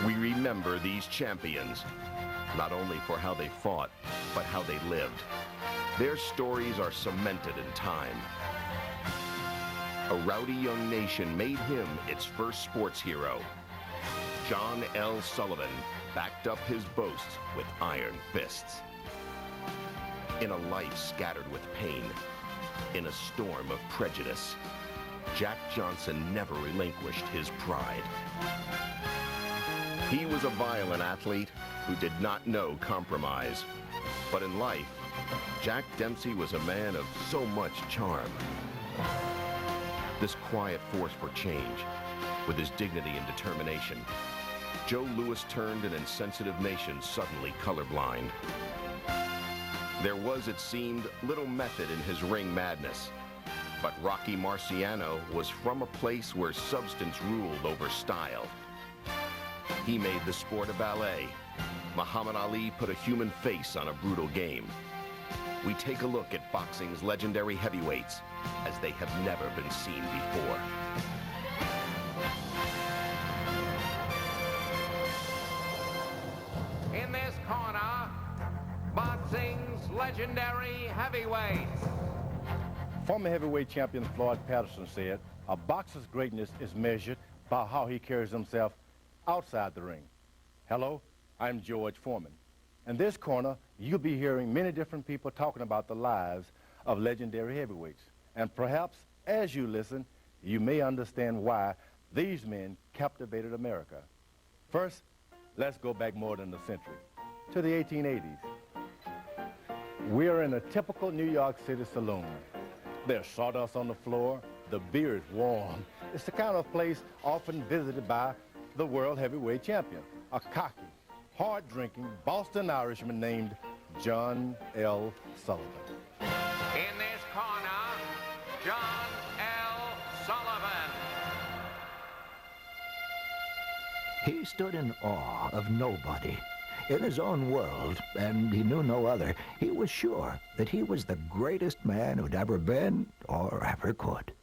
We remember these champions, not only for how they fought, but how they lived. Their stories are cemented in time. A rowdy young nation made him its first sports hero. John L. Sullivan backed up his boasts with iron fists. In a life scattered with pain, in a storm of prejudice, Jack Johnson never relinquished his pride. He was a violent athlete who did not know compromise. But in life, Jack Dempsey was a man of so much charm. This quiet force for change, with his dignity and determination, Joe Louis turned an insensitive nation suddenly colorblind. There was, it seemed, little method in his ring madness. But Rocky Marciano was from a place where substance ruled over style. He made the sport a ballet. Muhammad Ali put a human face on a brutal game. We take a look at boxing's legendary heavyweights as they have never been seen before. In this corner, boxing's legendary heavyweights. Former heavyweight champion Floyd Patterson said, "A boxer's greatness is measured by how he carries himself outside the ring." Hello, I'm George Foreman. In this corner, you'll be hearing many different people talking about the lives of legendary heavyweights. And perhaps, as you listen, you may understand why these men captivated America. First, let's go back more than a century, to the 1880s. We're in a typical New York City saloon. There's sawdust on the floor, the beer is warm. It's the kind of place often visited by the world heavyweight champion, a cocky, hard-drinking Boston Irishman named John L. Sullivan. In this corner, John L. Sullivan. He stood in awe of nobody. In his own world, and he knew no other, he was sure that he was the greatest man who'd ever been or ever could.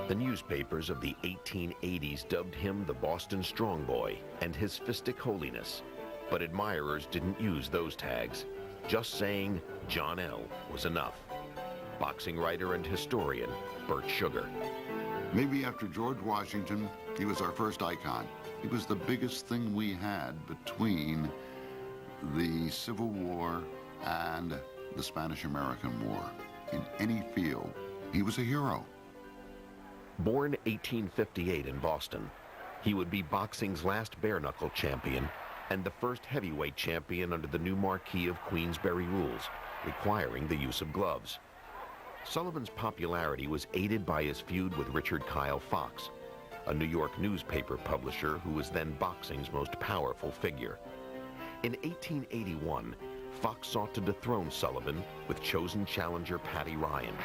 The newspapers of the 1880s dubbed him the Boston Strong Boy and his fistic holiness. But admirers didn't use those tags. Just saying John L. was enough. Boxing writer and historian Bert Sugar. Maybe after George Washington, he was our first icon. He was the biggest thing we had between the Civil War and the Spanish-American War. In any field, he was a hero. Born 1858 in Boston, he would be boxing's last bare-knuckle champion and the first heavyweight champion under the new marquee of Queensberry rules, requiring the use of gloves. Sullivan's popularity was aided by his feud with Richard Kyle Fox, a New York newspaper publisher who was then boxing's most powerful figure. In 1881, Fox sought to dethrone Sullivan with chosen challenger Paddy Ryan.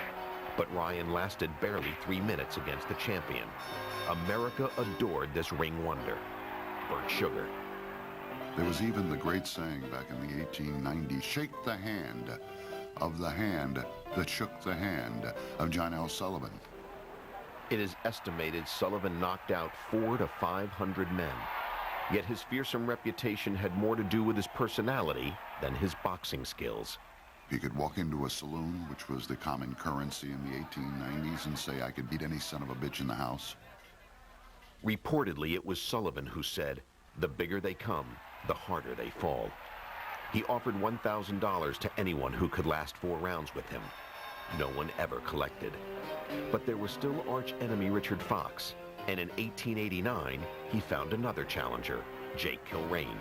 But Ryan lasted barely 3 minutes against the champion. America adored this ring wonder, Bert Sugar. There was even the great saying back in the 1890s, shake the hand that shook the hand of John L. Sullivan. It is estimated Sullivan knocked out 400 to 500 men. Yet his fearsome reputation had more to do with his personality than his boxing skills. He could walk into a saloon, which was the common currency in the 1890s, and say, "I could beat any son of a bitch in the house." Reportedly, it was Sullivan who said, "The bigger they come, the harder they fall." He offered $1,000 to anyone who could last 4 rounds with him. No one ever collected. But there was still arch-enemy Richard Fox, and in 1889, he found another challenger, Jake Kilrain.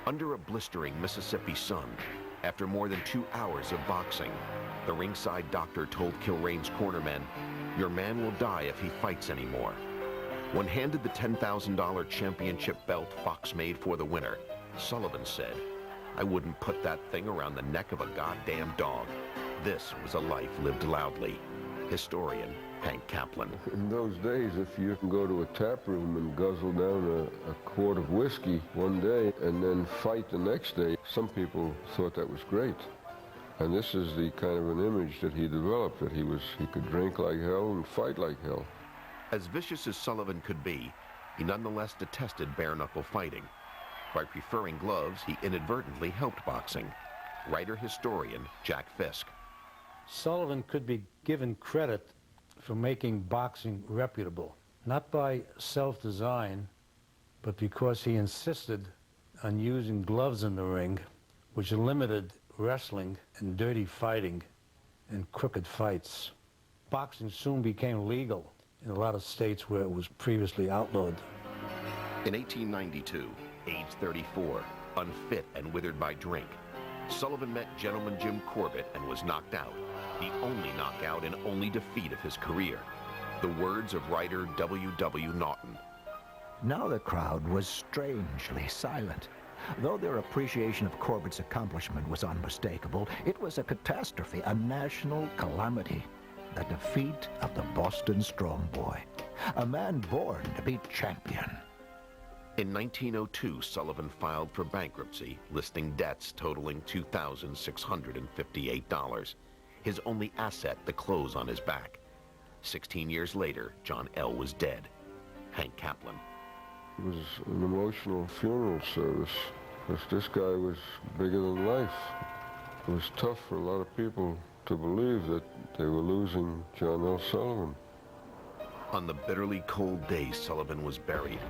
Under a blistering Mississippi sun, after more than 2 hours of boxing, the ringside doctor told Kilrain's cornermen, "Your man will die if he fights anymore." When handed the $10,000 championship belt Fox made for the winner, Sullivan said, "I wouldn't put that thing around the neck of a goddamn dog." This was a life lived loudly. Historian Hank Kaplan. In those days, if you can go to a tap room and guzzle down a quart of whiskey one day and then fight the next day, some people thought that was great. And this is the kind of an image that he developed, that he could drink like hell and fight like hell. As vicious as Sullivan could be, he nonetheless detested bare-knuckle fighting. By preferring gloves, he inadvertently helped boxing. Writer-historian Jack Fisk. Sullivan could be given credit for making boxing reputable, not by self-design, but because he insisted on using gloves in the ring, which limited wrestling and dirty fighting and crooked fights. Boxing soon became legal in a lot of states where it was previously outlawed. In 1892, age 34, unfit and withered by drink, Sullivan met Gentleman Jim Corbett and was knocked out, the only knockout and only defeat of his career. The words of writer W.W. Naughton. Now the crowd was strangely silent. Though their appreciation of Corbett's accomplishment was unmistakable, it was a catastrophe, a national calamity. The defeat of the Boston Strong Boy, a man born to be champion. In 1902, Sullivan filed for bankruptcy, listing debts totaling $2,658. His only asset, the clothes on his back. 16 years later, John L. was dead. Hank Kaplan. It was an emotional funeral service, because this guy was bigger than life. It was tough for a lot of people to believe that they were losing John L. Sullivan. On the bitterly cold day Sullivan was buried,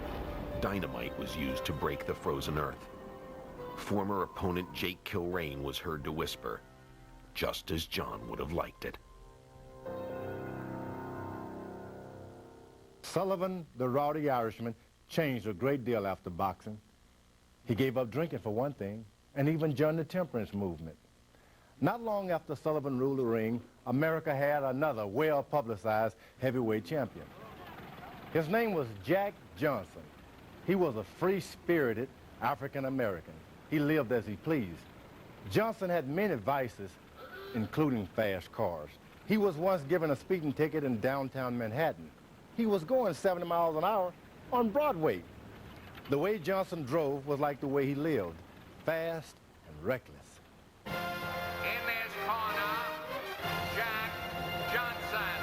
dynamite was used to break the frozen earth. Former opponent Jake Kilrain was heard to whisper, just as John would have liked it. Sullivan, the rowdy Irishman, changed a great deal after boxing. He gave up drinking for one thing, and even joined the temperance movement. Not long after Sullivan ruled the ring, America had another well-publicized heavyweight champion. His name was Jack Johnson. He was a free-spirited African-American. He lived as he pleased. Johnson had many vices, including fast cars. He was once given a speeding ticket in downtown Manhattan. He was going 70 miles an hour on Broadway. The way Johnson drove was like the way he lived, fast and reckless. In this corner, Jack Johnson.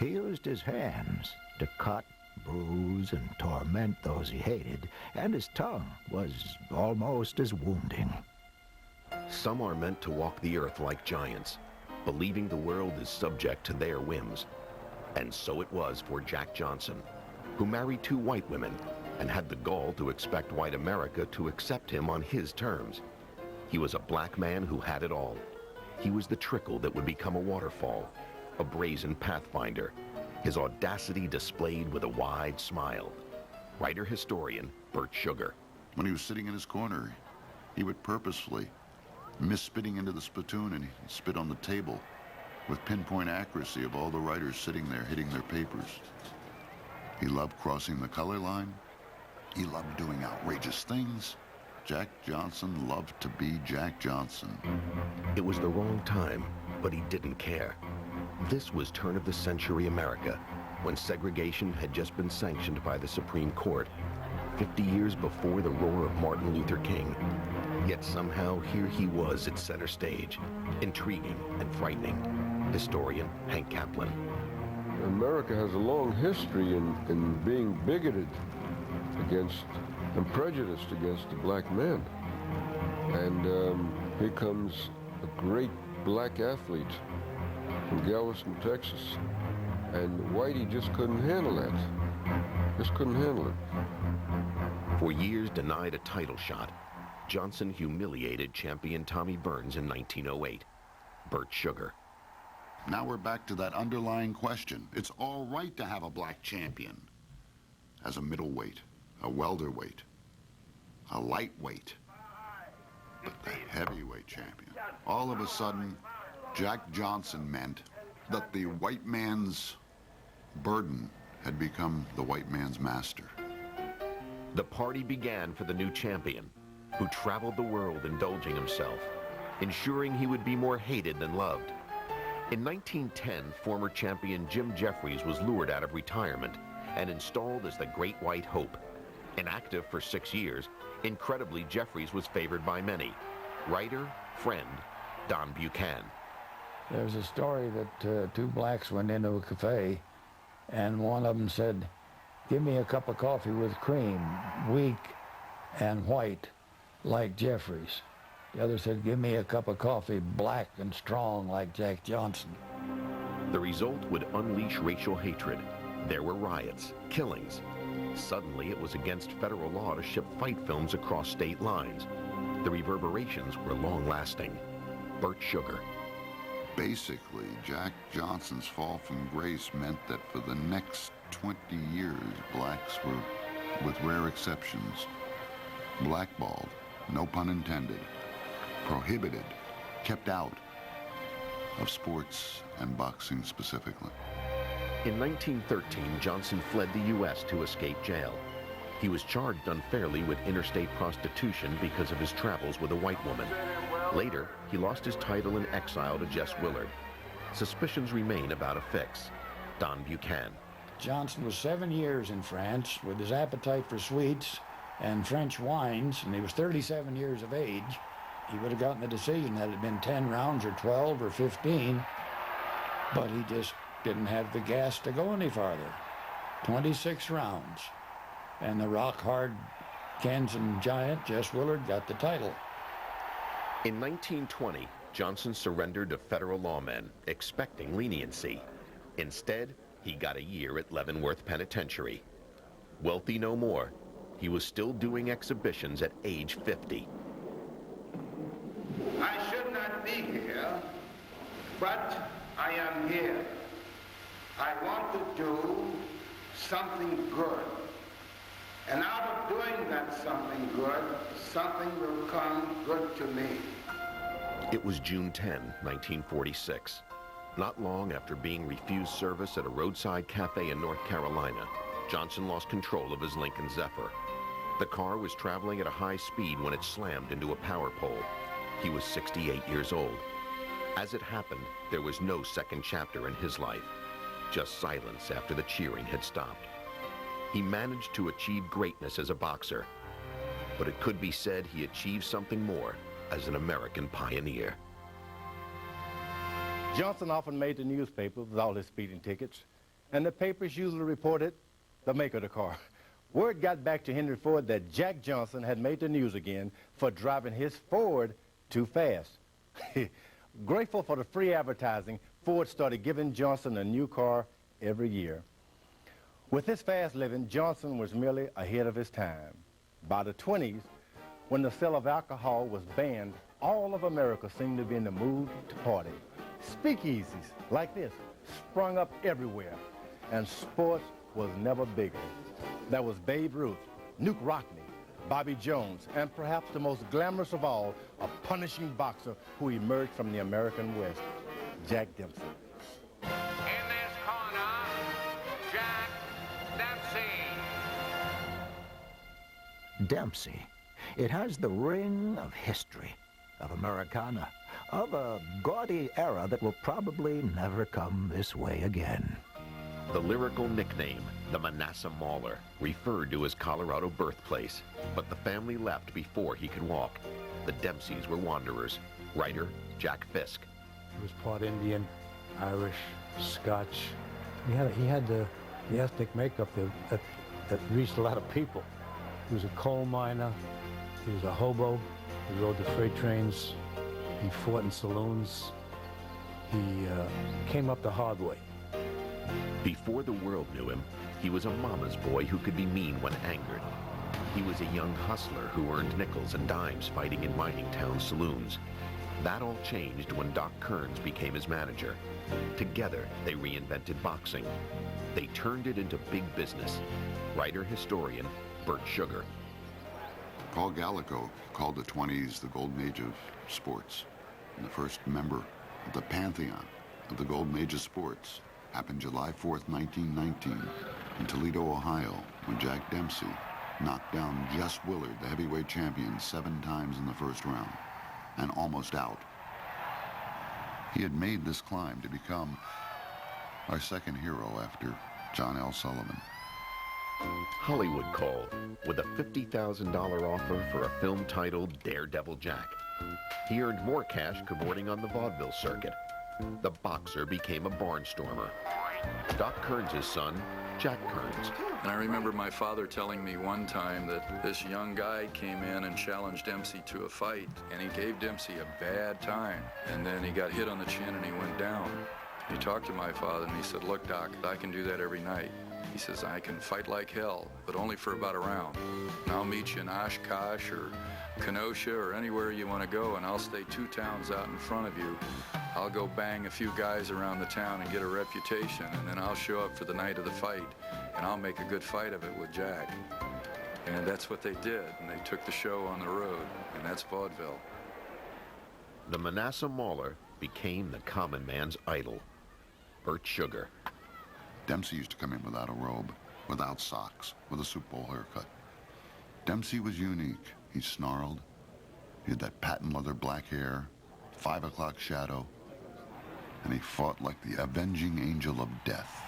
He used his hands to cut, bruise, and torment those he hated, and his tongue was almost as wounding. Some are meant to walk the earth like giants, believing the world is subject to their whims. And so it was for Jack Johnson, who married 2 white women and had the gall to expect white America to accept him on his terms. He was a black man who had it all. He was the trickle that would become a waterfall, a brazen pathfinder, his audacity displayed with a wide smile. Writer-historian Bert Sugar. When he was sitting in his corner, he would purposefully miss spitting into the spittoon, and he'd spit on the table with pinpoint accuracy of all the writers sitting there hitting their papers. He loved crossing the color line. He loved doing outrageous things. Jack Johnson loved to be Jack Johnson. It was the wrong time, but he didn't care. This was turn-of-the-century America, when segregation had just been sanctioned by the Supreme Court, 50 years before the roar of Martin Luther King. Yet somehow here he was at center stage, intriguing and frightening. Historian Hank Kaplan. America has a long history in being bigoted against and prejudiced against the black man. And here comes a great black athlete from Galveston, Texas. And Whitey just couldn't handle that. Just couldn't handle it. For years denied a title shot, Johnson humiliated champion Tommy Burns in 1908. Bert Sugar. Now we're back to that underlying question. It's all right to have a black champion. As a middleweight, a welterweight, a lightweight, but the heavyweight champion. All of a sudden, Jack Johnson meant that the white man's burden had become the white man's master. The party began for the new champion, who traveled the world indulging himself, ensuring he would be more hated than loved. In 1910, former champion Jim Jeffries was lured out of retirement and installed as the Great White Hope. Inactive for 6 years, incredibly Jeffries was favored by many. Writer, friend, Don Buchanan. There's a story that 2 blacks went into a cafe, and one of them said, give me a cup of coffee with cream, weak and white, like Jeffries. The other said, give me a cup of coffee black and strong like Jack Johnson. The result would unleash racial hatred. There were riots, killings. Suddenly, it was against federal law to ship fight films across state lines. The reverberations were long-lasting. Burt Sugar. Basically, Jack Johnson's fall from grace meant that for the next 20 years, blacks were, with rare exceptions, blackballed, no pun intended, prohibited, kept out of sports and boxing specifically. In 1913, Johnson fled the U.S. to escape jail. He was charged unfairly with interstate prostitution because of his travels with a white woman. Later, he lost his title in exile to Jess Willard. Suspicions remain about a fix. Don Buchanan. Johnson was 7 years in France with his appetite for sweets and French wines, and he was 37 years of age. He would have gotten the decision had it been 10 rounds or 12 or 15, but he just didn't have the gas to go any farther. 26 rounds, and the rock-hard Kansan giant, Jess Willard, got the title. In 1920, Johnson surrendered to federal lawmen, expecting leniency. Instead, he got a year at Leavenworth Penitentiary. Wealthy no more, he was still doing exhibitions at age 50. I should not be here, but I am here. I want to do something good. And out of doing that something good, something will come good to me. It was June 10, 1946. Not long after being refused service at a roadside cafe in North Carolina, Johnson lost control of his Lincoln Zephyr. The car was traveling at a high speed when it slammed into a power pole. He was 68 years old. As it happened, there was no second chapter in his life, just silence after the cheering had stopped. He managed to achieve greatness as a boxer, but it could be said he achieved something more as an American pioneer. Johnson often made the newspapers with all his speeding tickets, and the papers usually reported the make of the car. Word got back to Henry Ford that Jack Johnson had made the news again for driving his Ford too fast. Grateful for the free advertising, Ford started giving Johnson a new car every year. With his fast living, Johnson was merely ahead of his time. By the 20s, when the sale of alcohol was banned, all of America seemed to be in the mood to party. Speakeasies like this sprung up everywhere, and sports was never bigger. There was Babe Ruth, Nuke Rockne, Bobby Jones, and perhaps the most glamorous of all, a punishing boxer who emerged from the American West, Jack Dempsey. In this corner, Jack Dempsey. Dempsey. It has the ring of history, of Americana, of a gaudy era that will probably never come this way again. The lyrical nickname, the Manasseh Mauler, referred to his Colorado birthplace, but the family left before he could walk. The Dempseys were wanderers. Writer Jack Fisk. He was part Indian, Irish, Scotch. He had the ethnic makeup that reached a lot of people. He was a coal miner. He was a hobo. He rode the freight trains. He fought in saloons. He came up the hard way. Before the world knew him, he was a mama's boy who could be mean when angered. He was a young hustler who earned nickels and dimes fighting in mining town saloons. That all changed when Doc Kearns became his manager. Together, they reinvented boxing. They turned it into big business. Writer-historian Burt Sugar. Paul Gallico called the 20s the golden age of sports. And the first member of the pantheon of the golden age of sports happened July 4th, 1919, in Toledo, Ohio, when Jack Dempsey knocked down Jess Willard, the heavyweight champion, 7 times in the first round, and almost out. He had made this climb to become our second hero after John L. Sullivan. Hollywood called with a $50,000 offer for a film titled Daredevil Jack. He earned more cash cavorting on the vaudeville circuit. The boxer became a barnstormer. Doc Kearns' son, Jack Kearns. And I remember my father telling me one time that this young guy came in and challenged Dempsey to a fight, and he gave Dempsey a bad time. And then he got hit on the chin and he went down. He talked to my father and he said, "Look, Doc, I can do that every night." He says, "I can fight like hell, but only for about a round. And I'll meet you in Oshkosh or Kenosha or anywhere you want to go, and I'll stay 2 towns out in front of you. I'll go bang a few guys around the town and get a reputation, and then I'll show up for the night of the fight, and I'll make a good fight of it with Jack." And that's what they did, and they took the show on the road, and that's vaudeville. The Manassas Mauler became the common man's idol, Bert Sugar. Dempsey used to come in without a robe, without socks, with a Super Bowl haircut. Dempsey was unique. He snarled. He had that patent leather black hair, 5 o'clock shadow, and he fought like the avenging angel of death.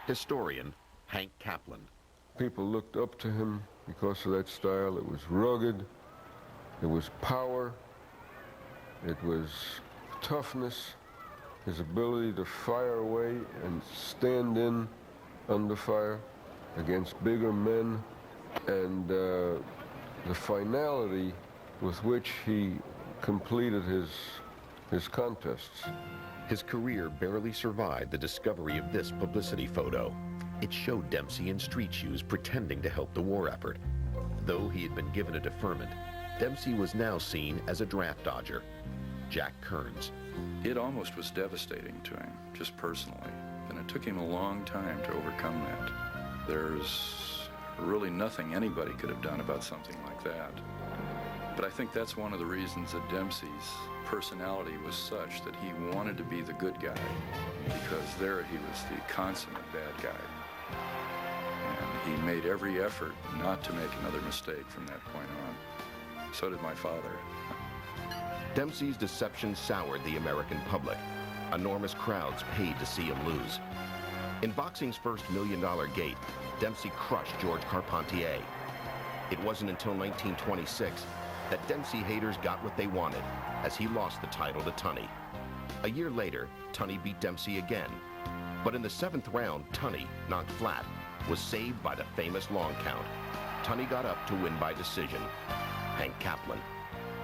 Historian Hank Kaplan. People looked up to him because of that style. It was rugged, it was power, it was toughness, his ability to fire away and stand in under fire against bigger men, and the finality with which he completed his contests. His career barely survived the discovery of this publicity photo. It showed Dempsey in street shoes pretending to help the war effort. Though he had been given a deferment, Dempsey was now seen as a draft dodger. Jack Kearns. It almost was devastating to him, just personally, and it took him a long time to overcome that. There's really nothing anybody could have done about something like that. But I think that's one of the reasons that Dempsey's personality was such that he wanted to be the good guy, because there he was the consummate bad guy. And he made every effort not to make another mistake from that point on. So did my father. Dempsey's deception soured the American public. Enormous crowds paid to see him lose. In boxing's first $1 million gate, Dempsey crushed George Carpentier. It wasn't until 1926 that Dempsey haters got what they wanted, as he lost the title to Tunney. A year later, Tunney beat Dempsey again. But in the 7th round, Tunney, knocked flat, was saved by the famous long count. Tunney got up to win by decision. Hank Kaplan.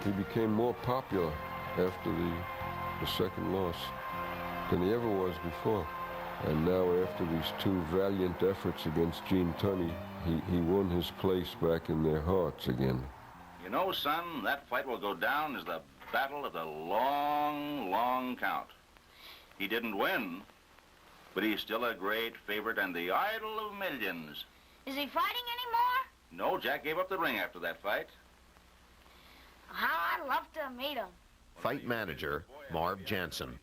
He became more popular after the second loss than he ever was before. And now, after these 2 valiant efforts against Gene Tunney, he won his place back in their hearts again. You know, son, that fight will go down as the battle of the long, long count. He didn't win, but he's still a great favorite and the idol of millions. Is he fighting anymore? No, Jack gave up the ring after that fight. How I'd love to meet him. Fight manager, Marv Jansen.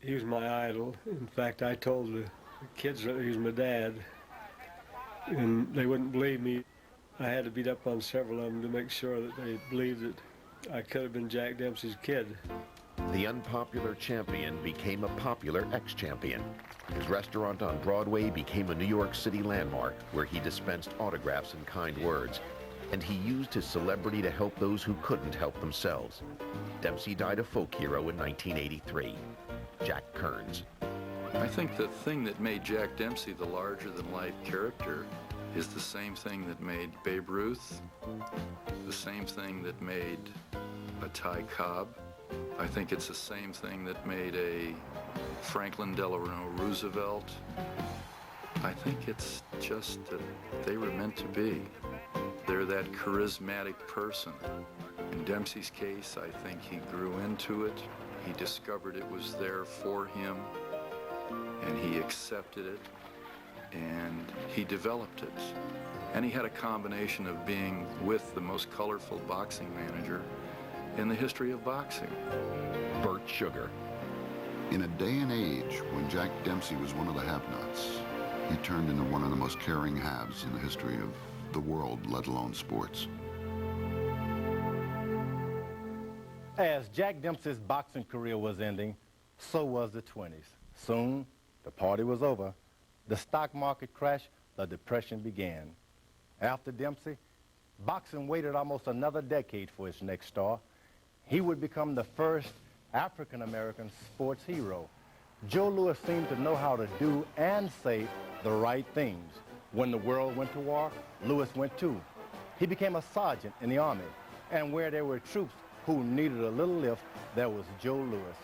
He was my idol. In fact, I told the kids that he was my dad, and they wouldn't believe me. I had to beat up on several of them to make sure that they believed that I could have been Jack Dempsey's kid. The unpopular champion became a popular ex-champion. His restaurant on Broadway became a New York City landmark where he dispensed autographs and kind words. And he used his celebrity to help those who couldn't help themselves. Dempsey died a folk hero in 1983. Jack Kearns. I think the thing that made Jack Dempsey the larger-than-life character is the same thing that made Babe Ruth, the same thing that made a Ty Cobb. I think it's the same thing that made a Franklin Delano Roosevelt. I think it's just that they were meant to be. They're that charismatic person. In Dempsey's case, I think he grew into it. He discovered it was there for him, and he accepted it, and he developed it. And he had a combination of being with the most colorful boxing manager in the history of boxing. Bert Sugar. In a day and age when Jack Dempsey was one of the have-nots, he turned into one of the most caring haves in the history of the world, let alone sports. As Jack Dempsey's boxing career was ending, so was the 20s. Soon, the party was over. The stock market crashed, the Depression began. After Dempsey, boxing waited almost another decade for its next star. He would become the first African-American sports hero. Joe Louis seemed to know how to do and say the right things. When the world went to war, Louis went too. He became a sergeant in the Army, and where there were troops who needed a little lift, there was Joe Louis.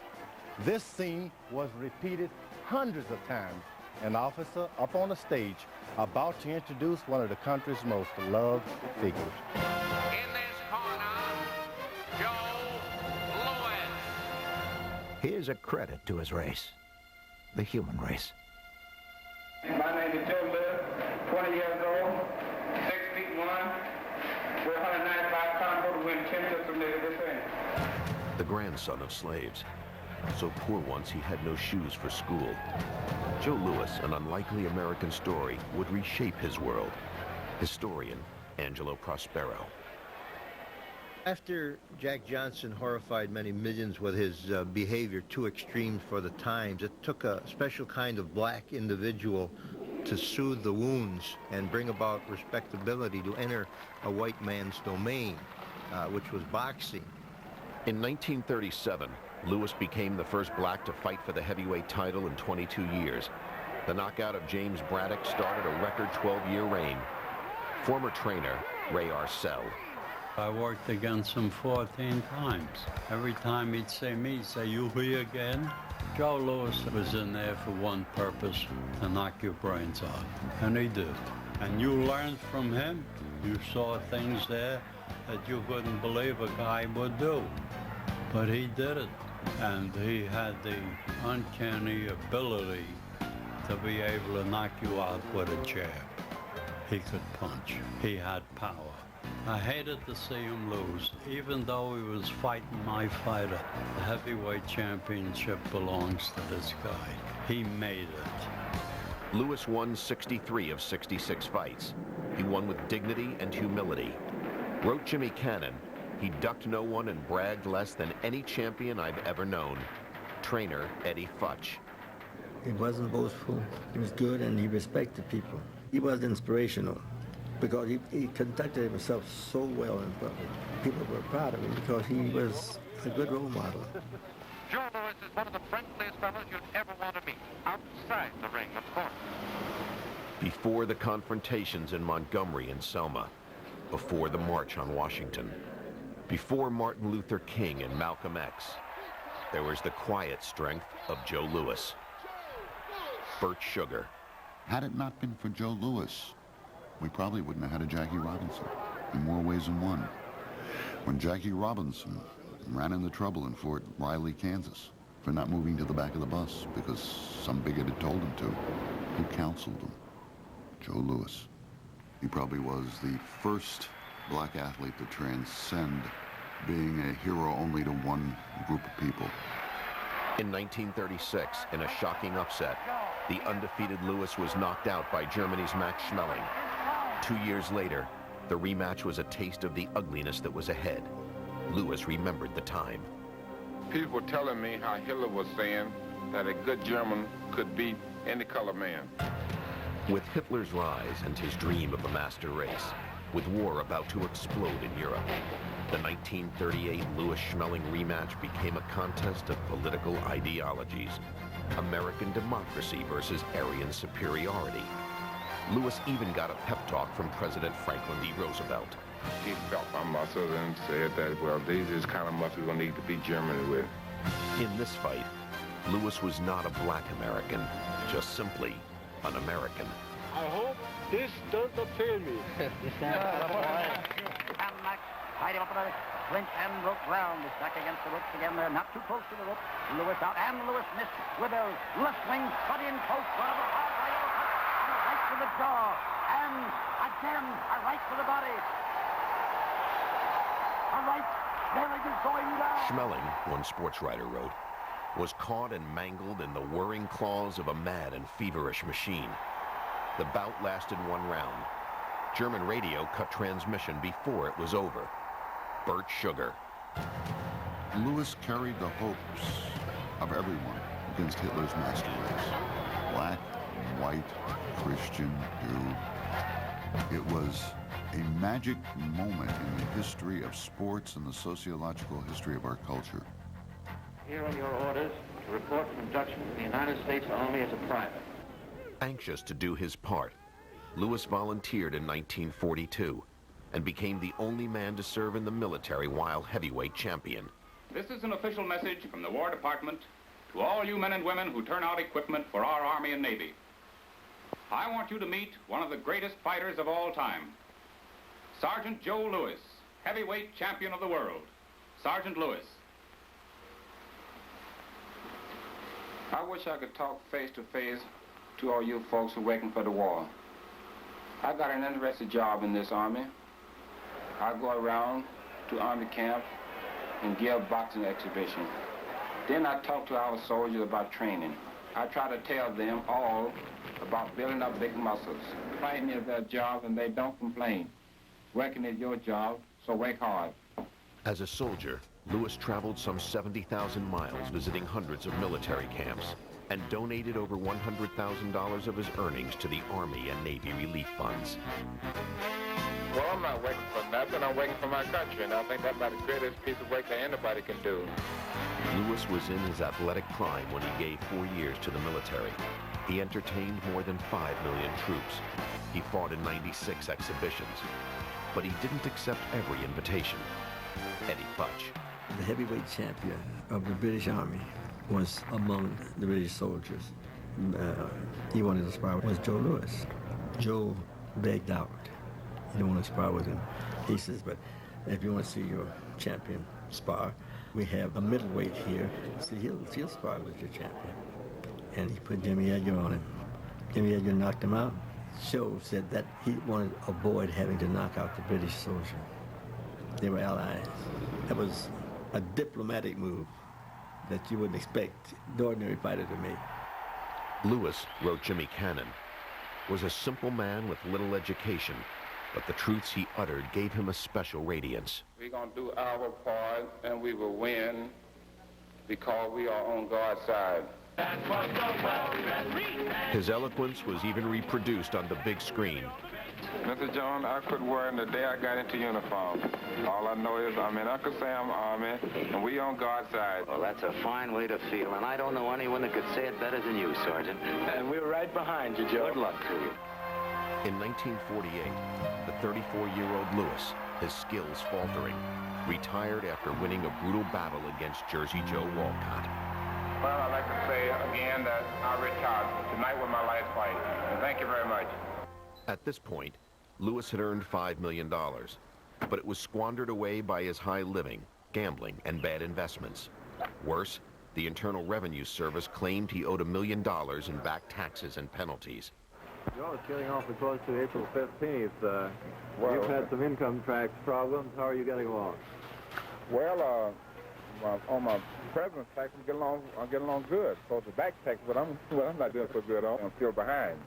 This scene was repeated hundreds of times. An officer up on the stage about to introduce one of the country's most loved figures. In this corner, Joe Louis. Here's a credit to his race, the human race. My name is Joe Louis, 20 years old, 6 feet 1. We're 195 pounds old, win 10 to this thing. The grandson of slaves. So poor once he had no shoes for school. Joe Louis, an unlikely American story, would reshape his world. Historian Angelo Prospero. After Jack Johnson horrified many millions with his behavior too extreme for the times, it took a special kind of black individual to soothe the wounds and bring about respectability to enter a white man's domain, which was boxing. In 1937, Louis became the first black to fight for the heavyweight title in 22 years. The knockout of James Braddock started a record 12-year reign. Former trainer Ray Arcel. I worked against him 14 times. Every time he'd see me, he'd say, "You here again?" Joe Louis was in there for one purpose, to knock your brains out. And he did. And you learned from him. You saw things there that you couldn't believe a guy would do. But he did it. And he had the uncanny ability to be able to knock you out with a jab. He could punch. He had power. I hated to see him lose, even though he was fighting my fighter. The heavyweight championship belongs to this guy. He made it. Louis won 63 of 66 fights. He won with dignity and humility. Wrote Jimmy Cannon, "He ducked no one and bragged less than any champion I've ever known." Trainer Eddie Futch. He wasn't boastful. He was good and he respected people. He was inspirational because he conducted himself so well in public. People were proud of him because he was a good role model. Joe Louis is one of the friendliest fellows you'd ever want to meet, outside the ring, of course. Before the confrontations in Montgomery and Selma, before the March on Washington, before Martin Luther King and Malcolm X, there was the quiet strength of Joe Louis. Burt Sugar. Had it not been for Joe Louis, we probably wouldn't have had a Jackie Robinson, in more ways than one. When Jackie Robinson ran into trouble in Fort Riley, Kansas, for not moving to the back of the bus because some bigot had told him to, who counseled him? Joe Louis. He probably was the first black athlete to transcend being a hero only to one group of people. In 1936, in a shocking upset, the undefeated Louis was knocked out by Germany's Max Schmeling. 2 years later, the rematch was a taste of the ugliness that was ahead. Louis remembered the time. People were telling me how Hitler was saying that a good German could beat any color man. With Hitler's rise and his dream of a master race, with war about to explode in Europe, the 1938 Louis Schmeling rematch became a contest of political ideologies. American democracy versus Aryan superiority. Louis even got a pep talk from President Franklin D. Roosevelt. He felt my muscles and said that, well, these are the kind of muscles we're going to need to beat Germany with. In this fight, Louis was not a black American, just simply an American. I hope this doesn't fail me. Tied him up with a clinch and rope round. He's back against the ropes again. They're not too close to the rope. Louis out, and Louis missed with a left swing, cut in close, one of the hard right overcut, and a right to the jaw, and again a right to the body. A right, there it is going down. Schmeling, one sports writer wrote, was caught and mangled in the whirring claws of a mad and feverish machine. The bout lasted 1 round. German radio cut transmission before it was over. Burt Sugar. Louis carried the hopes of everyone against Hitler's master race. Black, white, Christian, Jew. It was a magic moment in the history of sports and the sociological history of our culture. Here are your orders to report for induction to the United States Army as a private. Anxious to do his part, Lewis volunteered in 1942 and became the only man to serve in the military while heavyweight champion. This is an official message from the War Department to all you men and women who turn out equipment for our Army and Navy. I want you to meet one of the greatest fighters of all time, Sergeant Joe Lewis, heavyweight champion of the world. Sergeant Lewis. I wish I could talk face to face to all you folks who are waiting for the war. I got an interesting job in this Army. I go around to Army camp and give boxing exhibitions. Then I talk to our soldiers about training. I try to tell them all about building up big muscles. Fighting is their job and they don't complain. Working is your job, so work hard. As a soldier, Lewis traveled some 70,000 miles visiting hundreds of military camps and donated over $100,000 of his earnings to the Army and Navy relief funds. Well, I'm not working for nothing. I'm working for my country, and I think that's about the greatest piece of work that anybody can do. Lewis was in his athletic prime when he gave 4 years to the military. He entertained more than 5 million troops. He fought in 96 exhibitions, but he didn't accept every invitation. Eddie Futch. The heavyweight champion of the British Army was among the British soldiers. He wanted to spar with Joe Lewis. Joe begged out. He didn't want to spar with him. He says, but if you want to see your champion spar, we have a middleweight here. So he'll spar with your champion. And he put Jimmy Edgar on him. Jimmy Edgar knocked him out. Joe said that he wanted to avoid having to knock out the British soldier. They were allies. That was a diplomatic move that you wouldn't expect the ordinary fighter to make. Lewis, wrote Jimmy Cannon, was a simple man with little education, but the truths he uttered gave him a special radiance. We're going to do our part, and we will win because we are on God's side. His eloquence was even reproduced on the big screen. Mr. Jones, I quit worrying the day I got into uniform. All I know is I'm in Uncle Sam Army, and we on God's side. Well, that's a fine way to feel, and I don't know anyone that could say it better than you, Sergeant. And we're right behind you, Joe. Good luck to you. In 1948, the 34-year-old Lewis, his skills faltering, retired after winning a brutal battle against Jersey Joe Walcott. Well, I'd like to say again that I retired. Tonight was my last fight, and thank you very much. At this point, Lewis had earned $5 million, but it was squandered away by his high living, gambling, and bad investments. Worse, the Internal Revenue Service claimed he owed $1 million in back taxes and penalties. Well, it's getting awfully close to April 15th. Well, you've had some income tax problems. How are you getting along? Well, on my president's tax, I'm getting along good. So the back tax, but I'm not doing so good on. I'm still behind.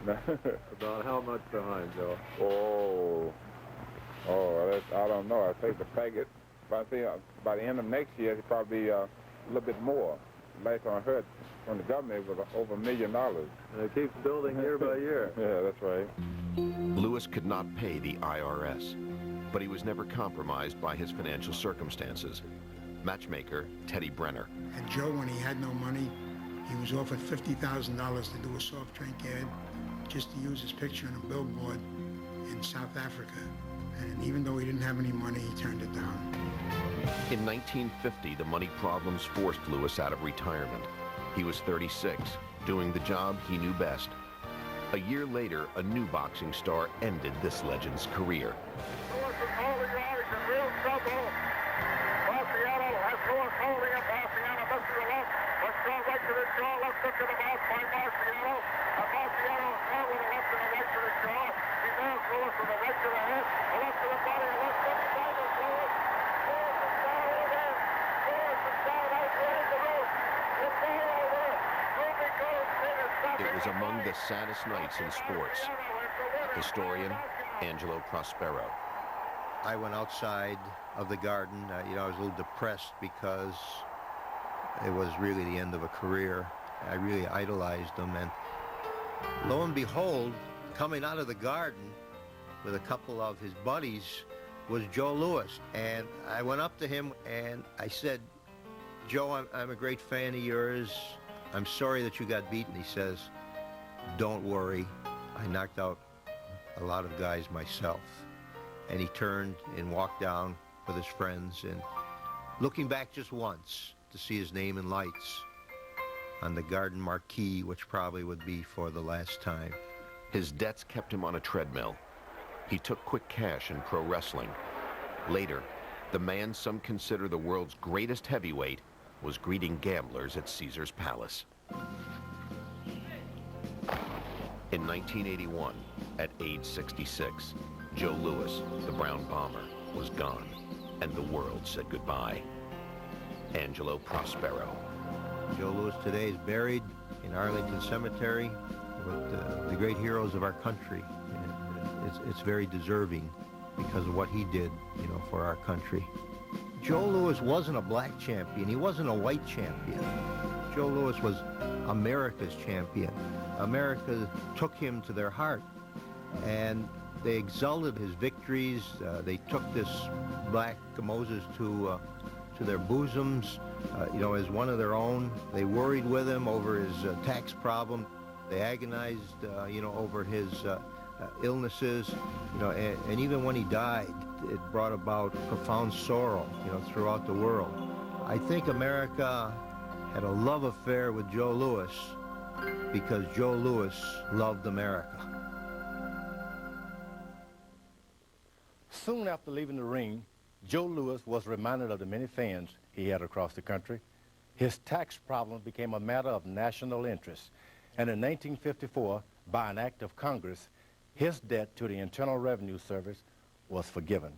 About how much behind, Oh, Joe? I don't know. I think the packet, by the end of next year, it'll probably be a little bit more. Last time I heard from the government, it was over $1 million. And it keeps building year by year. Yeah, that's right. Lewis could not pay the IRS, but he was never compromised by his financial circumstances. Matchmaker Teddy Brenner. And Joe, when he had no money, he was offered $50,000 to do a soft drink ad just to use his picture on a billboard in South Africa. And even though he didn't have any money, he turned it down. In 1950, the money problems forced Lewis out of retirement. He was 36, doing the job he knew best. A year later, a new boxing star ended this legend's career. Lewis is holding out. He's in real trouble. Marciano has Lewis holding him. Marciano looks to the left. Let's go right to the jaw. Left hook to the mouth by Marciano. And Marciano is now with a left and a right to the jaw. He nails Lewis with a right to the head, a left to the body, a left hook down to Lewis. Lewis is down again. Lewis is down outside the roof. It's all over. Ruby goes in and stops. It was among the saddest nights in sports. Historian Angelo Prospero. I went outside of the garden. I was a little depressed because it was really the end of a career. I really idolized him, and lo and behold, coming out of the garden with a couple of his buddies was Joe Lewis. And I went up to him and I said, Joe, I'm a great fan of yours. I'm sorry that you got beaten. He says, don't worry. I knocked out a lot of guys myself. And he turned and walked down with his friends, and looking back just once to see his name in lights on the garden marquee, which probably would be for the last time. His debts kept him on a treadmill. He took quick cash in pro wrestling. Later, the man some consider the world's greatest heavyweight was greeting gamblers at Caesar's Palace. In 1981, at age 66, Joe Louis, the Brown Bomber, was gone, and the world said goodbye. Angelo Prospero. Joe Louis today is buried in Arlington Cemetery with the great heroes of our country. And it's very deserving because of what he did, you know, for our country. Joe Louis wasn't a black champion. He wasn't a white champion. Joe Louis was America's champion. America took him to their heart, and they exalted his victories. They took this black Moses to their bosoms, you know, as one of their own. They worried with him over his tax problem. They agonized, you know, over his illnesses, you know, and even when he died, it brought about profound sorrow, you know, throughout the world. I think America had a love affair with Joe Louis because Joe Louis loved America. Soon after leaving the ring, Joe Louis was reminded of the many fans he had across the country. His tax problem became a matter of national interest, and in 1954, by an act of Congress, his debt to the Internal Revenue Service was forgiven.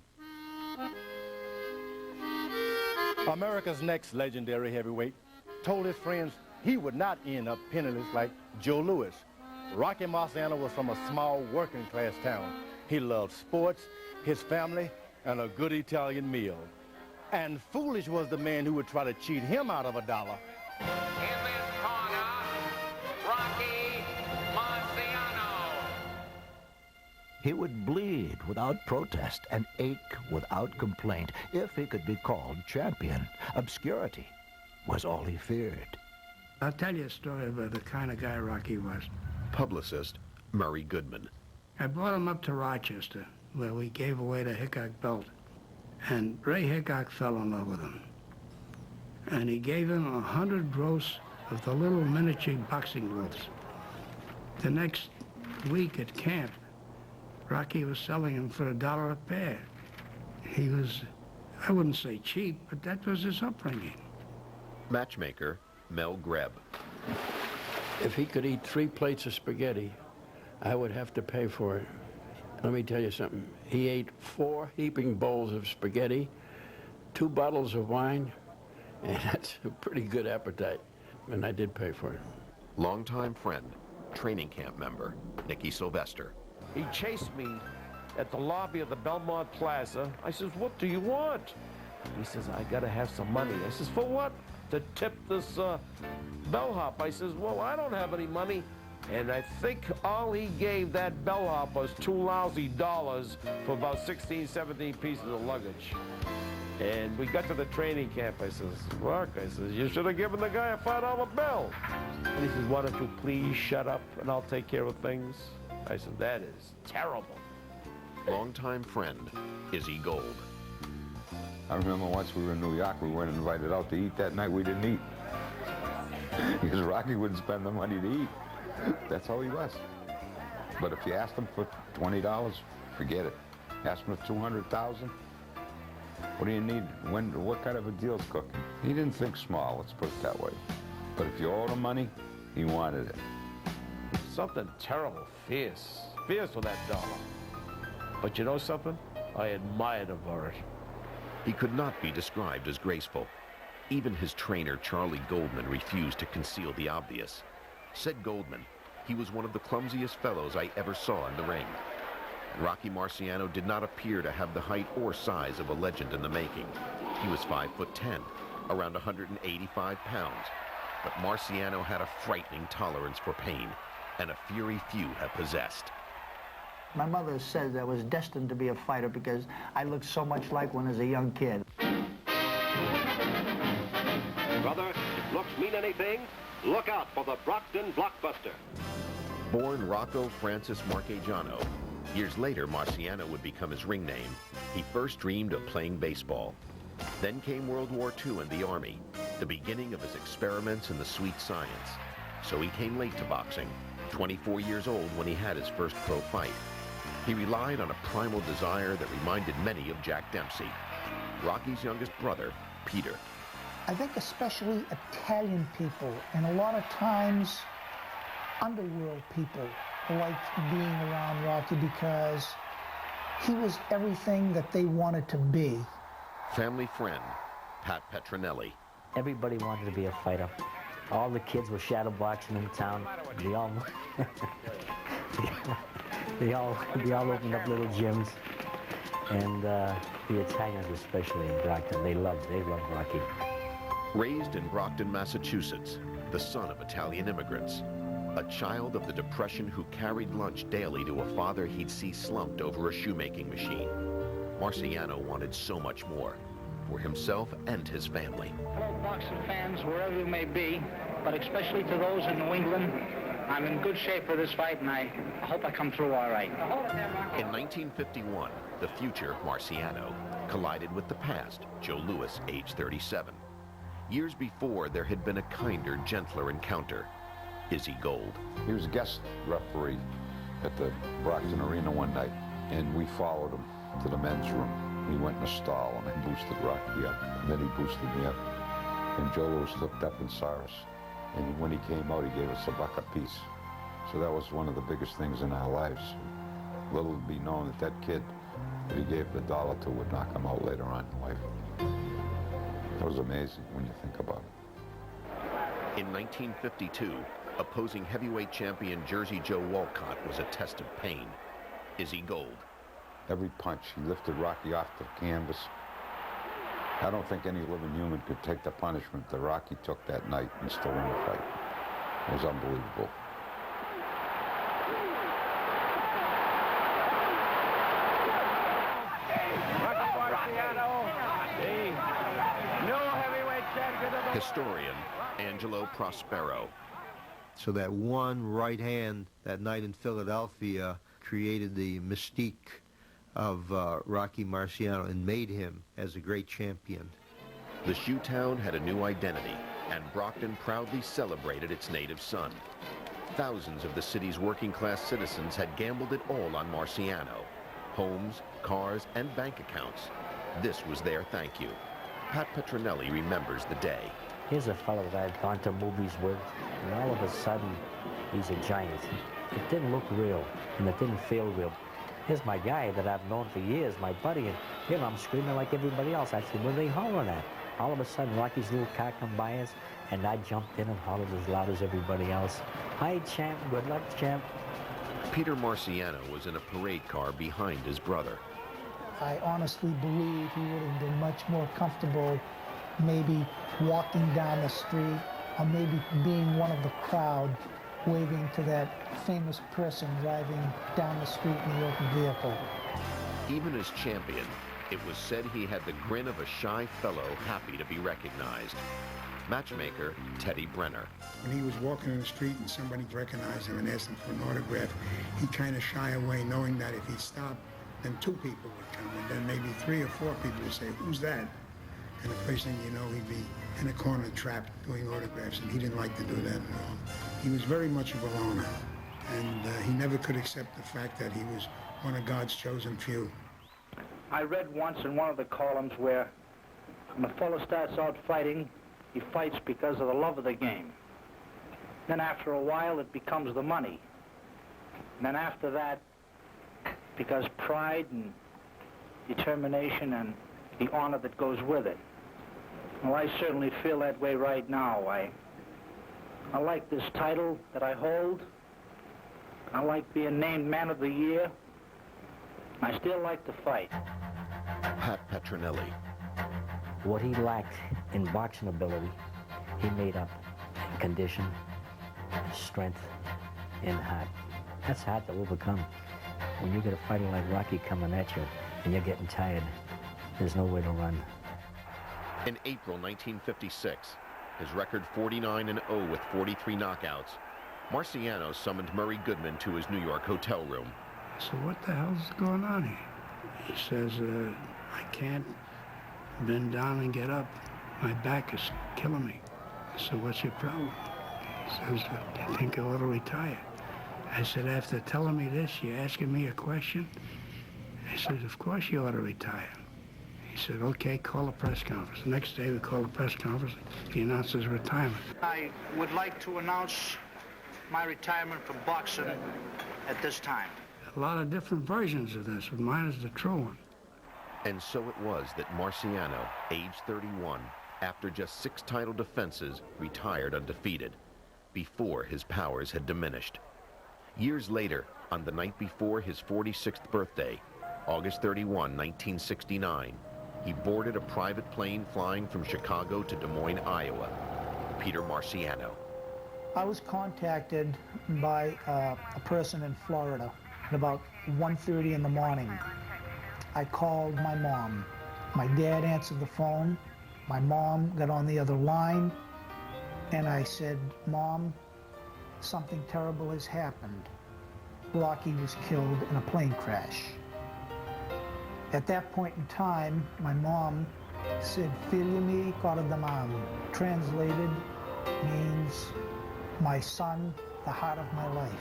America's next legendary heavyweight told his friends he would not end up penniless like Joe Louis. Rocky Marciano was from a small working-class town. He loved sports, his family, and a good Italian meal. And foolish was the man who would try to cheat him out of $1. In this corner, Rocky Marciano. He would bleed without protest and ache without complaint if he could be called champion. Obscurity was all he feared. I'll tell you a story about the kind of guy Rocky was. Publicist Murray Goodman. I brought him up to Rochester, where we gave away the Hickok belt. And Ray Hickok fell in love with him. And he gave him 100 gross of the little miniature boxing gloves. The next week at camp, Rocky was selling him for $1 a pair. He was, I wouldn't say cheap, but that was his upbringing. Matchmaker Mel Greb. If he could eat 3 plates of spaghetti, I would have to pay for it. Let me tell you something. He ate 4 heaping bowls of spaghetti, 2 bottles of wine, and that's a pretty good appetite. And I did pay for it. Longtime friend, training camp member, Nicky Sylvester. He chased me at the lobby of the Belmont Plaza. I says, "What do you want?" He says, "I gotta have some money." I says, "For what?" "To tip this bellhop." I says, "Well, I don't have any money." And I think all he gave that bellhop was $2 lousy for about 16, 17 pieces of luggage. And we got to the training camp. I says, "Mark," I says, "you should have given the guy a $5 bill." And he says, "Why don't you please shut up and I'll take care of things?" I said, "That is terrible." Longtime friend, Izzy Gold. I remember once we were in New York, we weren't invited out to eat that night. We didn't eat because Rocky wouldn't spend the money to eat. That's how he was. But if you asked him for $20, forget it. Ask him for $200,000. What do you need? What kind of a deal's cooking? He didn't think small, let's put it that way. But if you owed him money, he wanted it. Something terrible, fierce for that dollar. But you know something? I admired him for it. He could not be described as graceful. Even his trainer, Charlie Goldman, refused to conceal the obvious. Said Goldman, he was one of the clumsiest fellows I ever saw in the ring. Rocky Marciano did not appear to have the height or size of a legend in the making. He was 5'10", around 185 pounds. But Marciano had a frightening tolerance for pain, and a fury few have possessed. My mother says I was destined to be a fighter because I looked so much like one as a young kid. Looks mean anything? Look out for the Brockton Blockbuster. Born Rocco Francis Marciano, years later Marciano would become his ring name. He first dreamed of playing baseball. Then came World War II and the Army, the beginning of his experiments in the sweet science. So he came late to boxing, 24 years old when he had his first pro fight. He relied on a primal desire that reminded many of Jack Dempsey, Rocky's youngest brother, Peter. I think especially Italian people and a lot of times underworld people liked being around Rocky because he was everything that they wanted to be. Family friend, Pat Petronelli. Everybody wanted to be a fighter. All the kids were shadow boxing in town. They all, they all opened up little gyms. And the Italians especially in Brockton, they loved Rocky. Raised in Brockton, Massachusetts, the son of Italian immigrants, a child of the Depression who carried lunch daily to a father he'd see slumped over a shoemaking machine. Marciano wanted so much more, for himself and his family. Hello, boxing fans, wherever you may be, but especially to those in New England, I'm in good shape for this fight, and I hope I come through all right. In 1951, the future, Marciano, collided with the past, Joe Louis, age 37. Years before, there had been a kinder, gentler encounter. Izzy Gold. He was a guest referee at the Brockton Arena one night, and we followed him to the men's room. He went in a stall, and I boosted Rocky up, and then he boosted me up. And Joe Louis looked up and saw us, and when he came out, he gave us $1 apiece. So that was one of the biggest things in our lives. Little to be known that that kid that he gave the $1 to would knock him out later on in life. It was amazing when you think about it. In 1952, opposing heavyweight champion Jersey Joe Walcott was a test of pain. Izzy Gold. Every punch, he lifted Rocky off the canvas. I don't think any living human could take the punishment that Rocky took that night and still win the fight. It was unbelievable. Historian Angelo Prospero. So that one right hand that night in Philadelphia created the mystique of Rocky Marciano and made him as a great champion. The shoe town had a new identity, and Brockton proudly celebrated its native son. Thousands of the city's working-class citizens had gambled it all on Marciano. Homes, cars, and bank accounts. This was their thank you. Pat Petronelli remembers the day. Here's a fellow that I'd gone to movies with, and all of a sudden, he's a giant. It didn't look real, and it didn't feel real. Here's my guy that I've known for years, my buddy, and here I'm screaming like everybody else. I said, what are they hollering at? All of a sudden, Rocky's little car come by us, and I jumped in and hollered as loud as everybody else. Hi, champ. Good luck, champ. Peter Marciano was in a parade car behind his brother. I honestly believe he would have been much more comfortable maybe walking down the street or maybe being one of the crowd waving to that famous person driving down the street in the open vehicle. Even as champion, it was said he had the grin of a shy fellow happy to be recognized. Matchmaker Teddy Brenner. When he was walking in the street and somebody recognized him and asked him for an autograph, he'd kind of shy away, knowing that if he stopped, then 2 people would come, and then maybe 3 or 4 people would say, who's that? And the first thing you know, he'd be in a corner trapped doing autographs, and he didn't like to do that at all. He was very much of a loner, and he never could accept the fact that he was one of God's chosen few. I read once in one of the columns where when a fellow starts out fighting, he fights because of the love of the game. Then after a while, it becomes the money. And then after that, because pride and determination and the honor that goes with it. Well, I certainly feel that way right now. I like this title that I hold. I like being named Man of the Year. I still like to fight. Pat Petronelli. What he lacked in boxing ability, he made up in condition, strength, and heart. That's hard to overcome. When you get a fighter like Rocky coming at you and you're getting tired, there's no way to run. In April 1956, his record 49-0 with 43 knockouts, Marciano summoned Murray Goodman to his New York hotel room. So what the hell's going on here? He says, I can't bend down and get up. My back is killing me. So what's your problem? He says, I think I ought to retire. I said, after telling me this, you're asking me a question? He says, of course you ought to retire. He said, okay, call a press conference. The next day we call a press conference. He announced his retirement. I would like to announce my retirement from boxing at this time. A lot of different versions of this, but mine is the true one. And so it was that Marciano, age 31, after just 6 title defenses, retired undefeated, before his powers had diminished. Years later, on the night before his 46th birthday, August 31, 1969, he boarded a private plane flying from Chicago to Des Moines, Iowa. Peter Marciano. I was contacted by a person in Florida at about 1:30 in the morning. I called my mom. My dad answered the phone. My mom got on the other line, and I said, Mom, something terrible has happened. Rocky was killed in a plane crash. At that point in time, my mom said, Filho me coração. Translated means, my son, the heart of my life.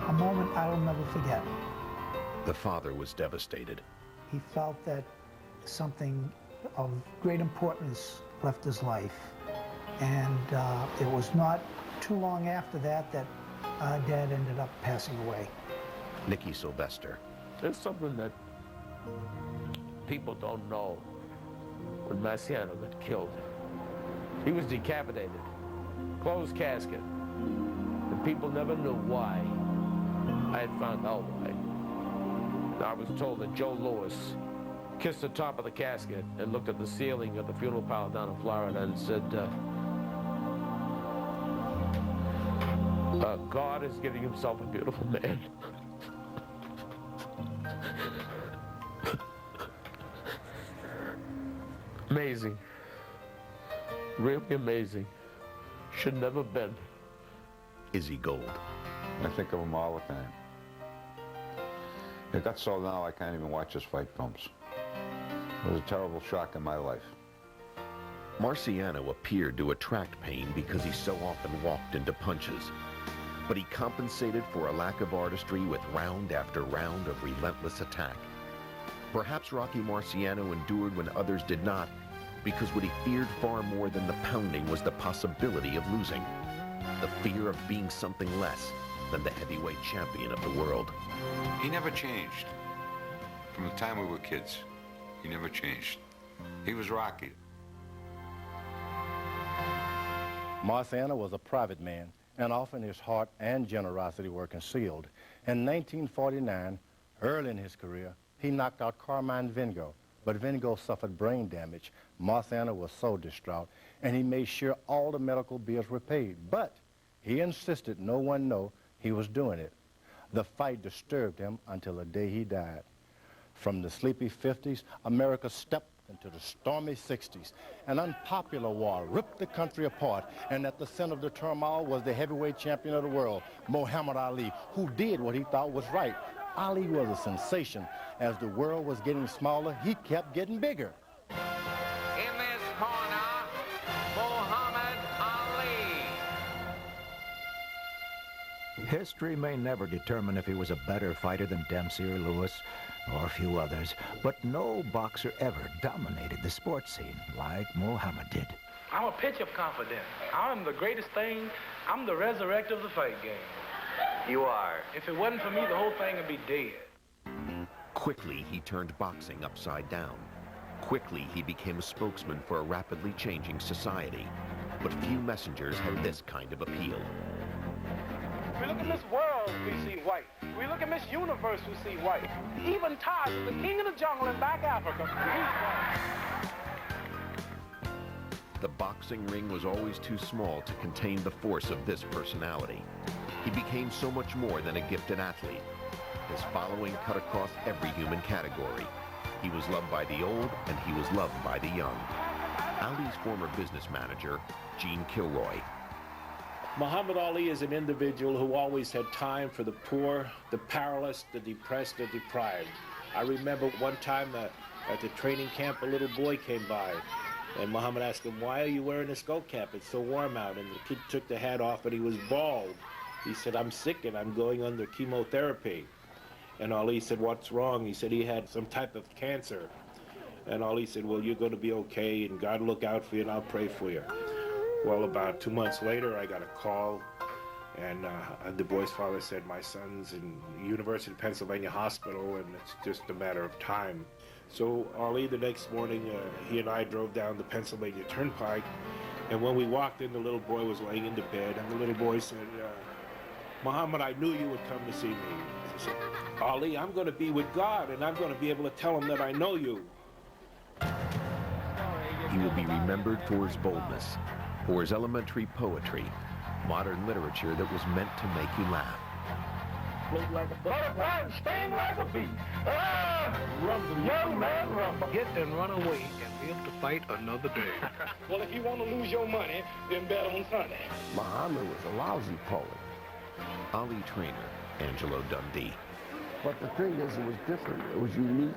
A moment I'll never forget. The father was devastated. He felt that something of great importance left his life. And it was not too long after that that Dad ended up passing away. Nicky Sylvester. There's something that people don't know. When Marciano got killed, he was decapitated, closed casket, and people never knew why. I had found out why. I was told that Joe Louis kissed the top of the casket and looked at the ceiling of the funeral parlor down in Florida and said, God is giving himself a beautiful man. Amazing. Really amazing. Should never have been. Izzy Gold. I think of him all the time. It got so now I can't even watch his fight films. It was a terrible shock in my life. Marciano appeared to attract pain because he so often walked into punches. But he compensated for a lack of artistry with round after round of relentless attack. Perhaps Rocky Marciano endured when others did not, because what he feared far more than the pounding was the possibility of losing. The fear of being something less than the heavyweight champion of the world. He never changed. From the time we were kids, he never changed. He was Rocky. Marciano was a private man, and often his heart and generosity were concealed. In 1949, early in his career, he knocked out Carmine Vengo, but Vengo suffered brain damage. Marciano was so distraught, and he made sure all the medical bills were paid. But he insisted no one know he was doing it. The fight disturbed him until the day he died. From the sleepy 50s, America stepped into the stormy 60s. An unpopular war ripped the country apart, and at the center of the turmoil was the heavyweight champion of the world, Muhammad Ali, who did what he thought was right. Ali was a sensation. As the world was getting smaller, he kept getting bigger. In this corner, Muhammad Ali. History may never determine if he was a better fighter than Dempsey or Lewis or a few others, but no boxer ever dominated the sports scene like Muhammad did. I'm a pitch of confidence. I'm the greatest thing. I'm the resurrect of the fight game. You are. If it wasn't for me, the whole thing would be dead. Quickly, he turned boxing upside down. Quickly, he became a spokesman for a rapidly changing society. But few messengers had this kind of appeal. We look at Miss World, we see white. We look at Miss Universe, we see white. Even Tarzan, the king of the jungle in back Africa, he's white. The boxing ring was always too small to contain the force of this personality. He became so much more than a gifted athlete. His following cut across every human category. He was loved by the old, and he was loved by the young. Ali's former business manager, Gene Kilroy. Muhammad Ali is an individual who always had time for the poor, the powerless, the depressed, the deprived. I remember one time at the training camp, a little boy came by, and Muhammad asked him, "Why are you wearing a skull cap? It's so warm out." And the kid took the hat off, and he was bald. He said, "I'm sick and I'm going under chemotherapy." And Ali said, "What's wrong?" He said he had some type of cancer. And Ali said, "Well, you're going to be okay, and God will look out for you, and I'll pray for you." Well, about 2 months later, I got a call, and the boy's father said, "My son's in University of Pennsylvania Hospital, and it's just a matter of time." So Ali, the next morning, he and I drove down the Pennsylvania Turnpike, and when we walked in, the little boy was laying in the bed, and the little boy said, "Muhammad, I knew you would come to see me." He said, "Ali, I'm going to be with God, and I'm going to be able to tell him that I know you." He will be remembered for his boldness, for his elementary poetry, modern literature that was meant to make you laugh. Float like a butterfly and sting like a bee. Rumble, young man, rumble. Get and run away and live to fight another day. Well, if you want to lose your money, then bet on Sunday. Muhammad was a lousy poet. Ali trainer, Angelo Dundee. But the thing is, it was different. It was unique,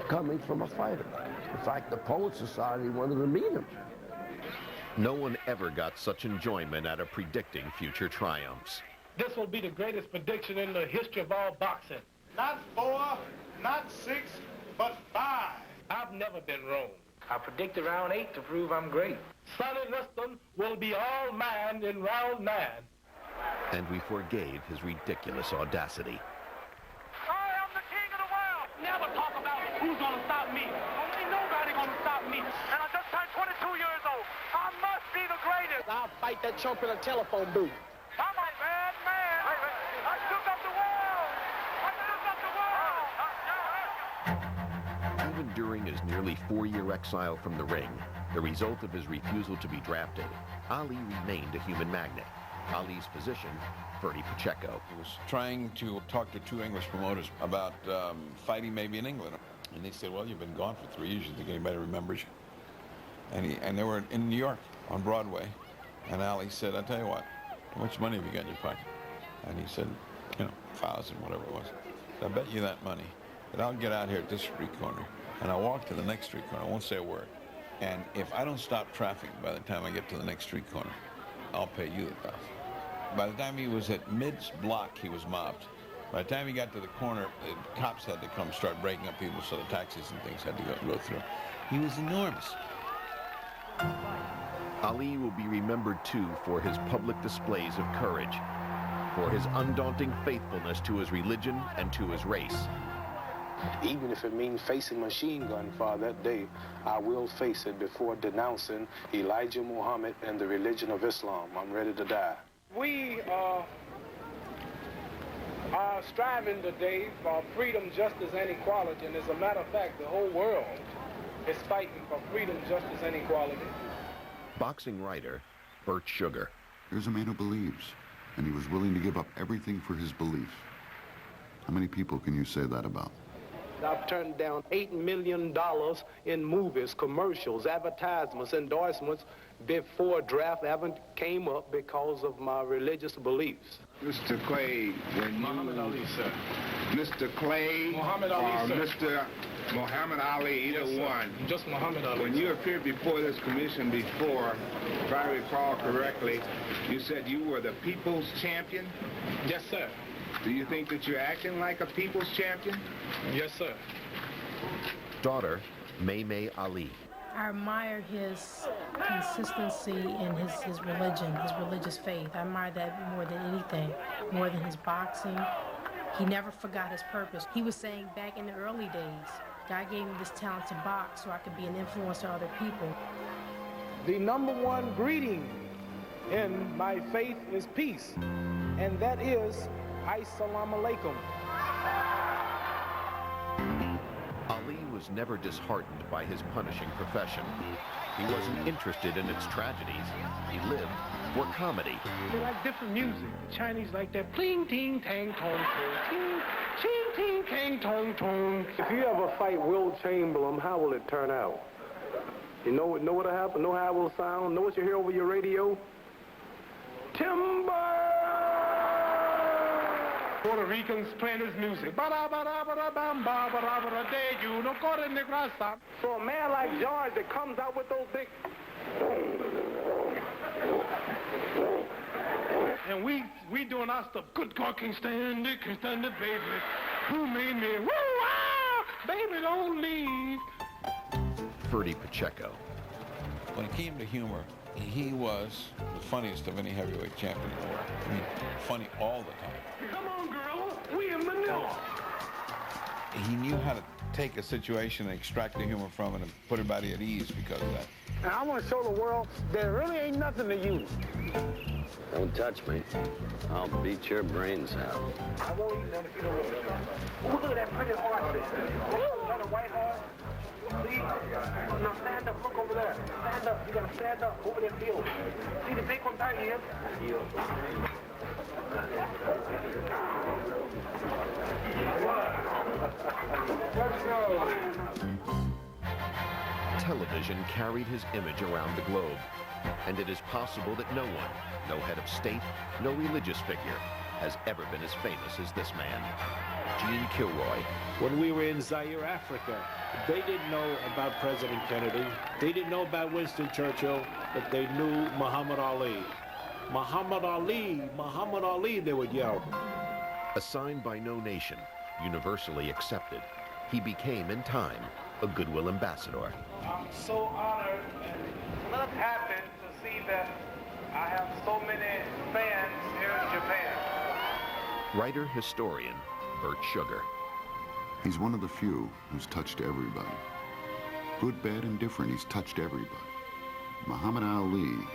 coming from a fighter. In fact, the Poet Society wanted to meet him. No one ever got such enjoyment out of predicting future triumphs. This will be the greatest prediction in the history of all boxing. Not 4, not 6, but 5. I've never been wrong. I predicted round 8 to prove I'm great. Sonny Liston will be all mine in round 9. And we forgave his ridiculous audacity. I am the king of the world. Never talk about who's going to stop me. Ain't nobody going to stop me. And I just turned 22 years old. I must be the greatest. I'll fight that chump in a telephone booth. I'm a bad man. I took up the world. I took up the world. Even during his nearly 4-year exile from the ring, the result of his refusal to be drafted, Ali remained a human magnet. Ali's physician, Ferdy Pacheco. He was trying to talk to 2 English promoters about fighting maybe in England. And they said, "Well, you've been gone for 3 years. You think anybody remembers you?" And they were in New York on Broadway. And Ali said, "I'll tell you what, how much money have you got in your pocket?" And he said, 1,000, whatever it was. "I bet you that money that I'll get out here at this street corner, and I'll walk to the next street corner. I won't say a word. And if I don't stop traffic by the time I get to the next street corner, I'll pay you the 1,000. By the time he was at mid-block, he was mobbed. By the time he got to the corner, the cops had to come start breaking up people, so the taxis and things had to go through. He was enormous. Ali will be remembered, too, for his public displays of courage, for his undaunting faithfulness to his religion and to his race. Even if it means facing machine gun fire that day, I will face it before denouncing Elijah Muhammad and the religion of Islam. I'm ready to die. We are striving today for freedom, justice, and equality. And as a matter of fact, the whole world is fighting for freedom, justice, and equality. Boxing writer Bert Sugar. There's a man who believes, and he was willing to give up everything for his belief. How many people can you say that about? I've turned down $8 million in movies, commercials, advertisements, endorsements before draft haven't came up because of my religious beliefs. Mr. Clay, when Muhammad Ali, sir. Mr. Clay Muhammad Ali, or sir. Mr. Muhammad Ali, either Yes, one. Just Muhammad Ali. When you appeared before this commission before, if I recall correctly, you said you were the people's champion? Yes, sir. Do you think that you're acting like a people's champion? Yes, sir. Daughter May Ali. I admire his consistency in his religion, his religious faith. I admire that more than anything, more than his boxing. He never forgot his purpose. He was saying back in the early days, God gave me this talent to box so I could be an influence to other people. The number one greeting in my faith is peace, and that is Assalamu alaikum. Ali was never disheartened by his punishing profession. He wasn't interested in its tragedies. He lived for comedy. They like different music. The Chinese like that pling ting tang tong tong ting ting ting tang tong tong. If you ever fight Will Chamberlain, how will it turn out? You know what'll happen? Know how it will sound? Know what you hear over your radio? Timber! Puerto Ricans playing his music. So a man like George that comes out with those big... And we doing our stuff. Good God, can't stand it, baby. Who made me? Woo, ah, baby, don't leave. Ferdy Pacheco. When it came to humor, he was the funniest of any heavyweight champion in the world. I mean, funny all the time. Come on, girl. We in Manila. He knew how to take a situation and extract the humor from it and put everybody at ease because of that. And I want to show the world there really ain't nothing to you. Don't touch me. I'll beat your brains out. I won't eat none if you don't look at that. Look at that pretty horse there. Is that a white horse? See? Now stand up. Look over there. Stand up. You got to stand up over that field. See the big one down here? Let's go. Television carried his image around the globe, and it is possible that no one, no head of state, no religious figure, has ever been as famous as this man, Gene Kilroy. When we were in Zaire, Africa, they didn't know about President Kennedy. They didn't know about Winston Churchill, but they knew Muhammad Ali. Muhammad Ali, Muhammad Ali, they would yell. Assigned by no nation, universally accepted, he became, in time, a goodwill ambassador. I'm so honored and happy to see that I have so many fans here in Japan. Writer-historian Bert Sugar. He's one of the few who's touched everybody. Good, bad, and different, he's touched everybody. Muhammad Ali,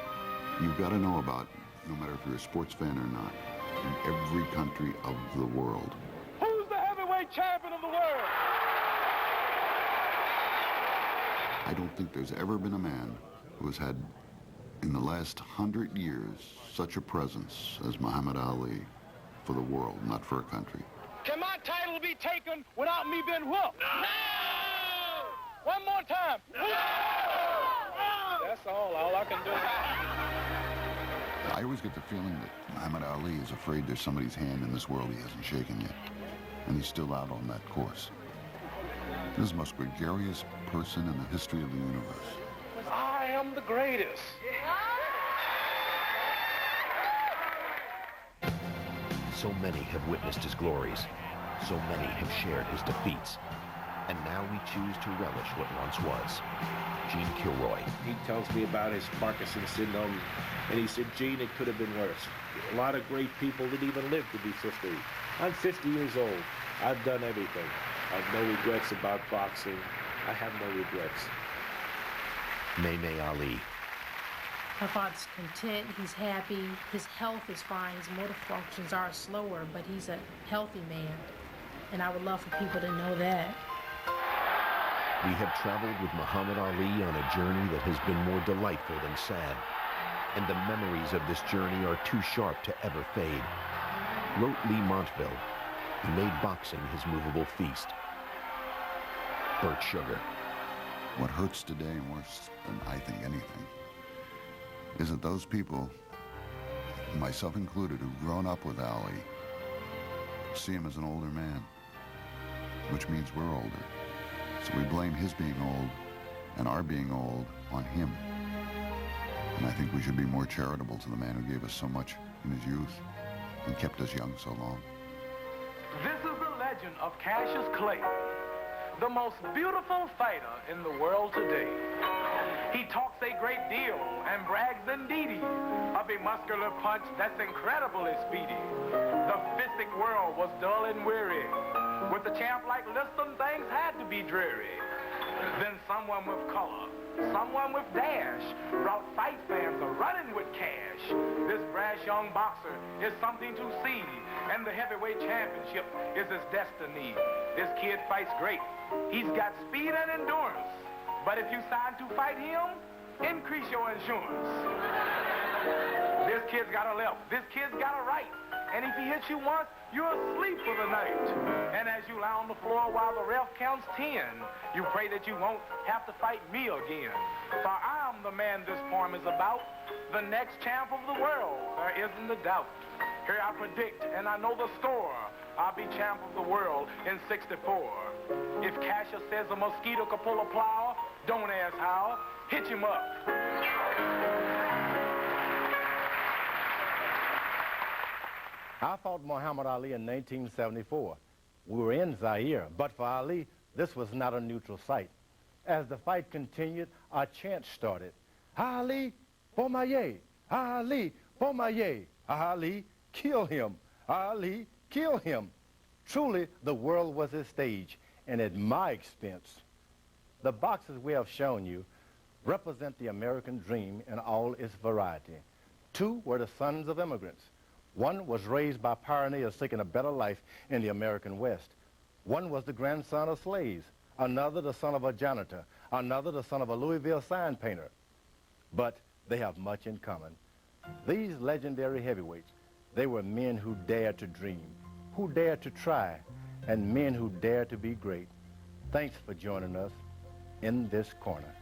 you've got to know about, no matter if you're a sports fan or not, in every country of the world. Who's the heavyweight champion of the world? I don't think there's ever been a man who has had, in the last 100 years, such a presence as Muhammad Ali for the world, not for a country. Can my title be taken without me being whooped? No! One more time. No! That's all I can do. I always get the feeling that Muhammad Ali is afraid there's somebody's hand in this world he hasn't shaken yet. And he's still out on that course. This is the most gregarious person in the history of the universe. I am the greatest. So many have witnessed his glories. So many have shared his defeats. And now we choose to relish what once was. Gene Kilroy. He tells me about his Parkinson's syndrome, and he said, Gene, it could have been worse. A lot of great people didn't even live to be 50. I'm 50 years old. I've done everything. I have no regrets about boxing. I have no regrets. Nene Ali. My father's content, he's happy, his health is fine, his motor functions are slower, but he's a healthy man. And I would love for people to know that. We have traveled with Muhammad Ali on a journey that has been more delightful than sad. And the memories of this journey are too sharp to ever fade. Wrote Lee Montville, he made boxing his movable feast. Bert Sugar. What hurts today worse than I think anything is that those people, myself included, who've grown up with Ali, see him as an older man, which means we're older. So we blame his being old and our being old on him. And I think we should be more charitable to the man who gave us so much in his youth and kept us young so long. This is the legend of Cassius Clay, the most beautiful fighter in the world today. He talks a great deal and brags indeedy of a muscular punch that's incredibly speedy. The fistic world was dull and weary. With a champ like Liston, things had to be dreary. Then someone with color, someone with dash, brought fight fans a running with cash. This brash young boxer is something to see, and the heavyweight championship is his destiny. This kid fights great. He's got speed and endurance. But if you sign to fight him, increase your insurance. This kid's got a left. This kid's got a right. And if he hits you once, you're asleep for the night. And as you lie on the floor while the ref counts 10, you pray that you won't have to fight me again. For I'm the man this poem is about, the next champ of the world, there isn't a doubt. Here I predict, and I know the score, I'll be champ of the world in 64. If Cassius says a mosquito could pull a plow, don't ask how, hitch him up. I fought Muhammad Ali in 1974. We were in Zaire, but for Ali, this was not a neutral site. As the fight continued, a chant started. Ali, Bomaye, Ali, Bomaye, Ali, kill him, Ali, kill him. Truly, the world was his stage, and at my expense. The boxes we have shown you represent the American dream in all its variety. Two were the sons of immigrants. One was raised by pioneers seeking a better life in the American West. One was the grandson of slaves, another the son of a janitor, another the son of a Louisville sign painter. But they have much in common. These legendary heavyweights, they were men who dared to dream, who dared to try, and men who dared to be great. Thanks for joining us in this corner.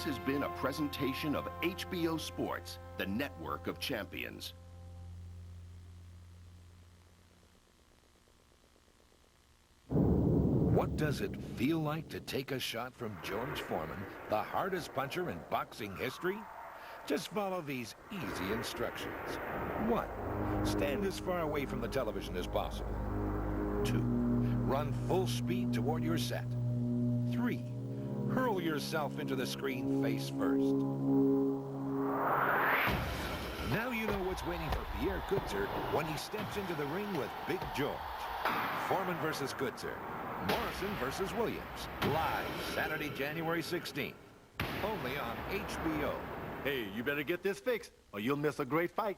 This has been a presentation of HBO Sports, the network of champions. What does it feel like to take a shot from George Foreman, the hardest puncher in boxing history? Just follow these easy instructions. 1. Stand as far away from the television as possible. 2. Run full speed toward your set. 3. Hurl yourself into the screen face first. Now you know what's waiting for Pierre Coetzer when he steps into the ring with Big George. Foreman versus Coetzer. Morrison versus Williams. Live Saturday, January 16th. Only on HBO. Hey, you better get this fixed or you'll miss a great fight.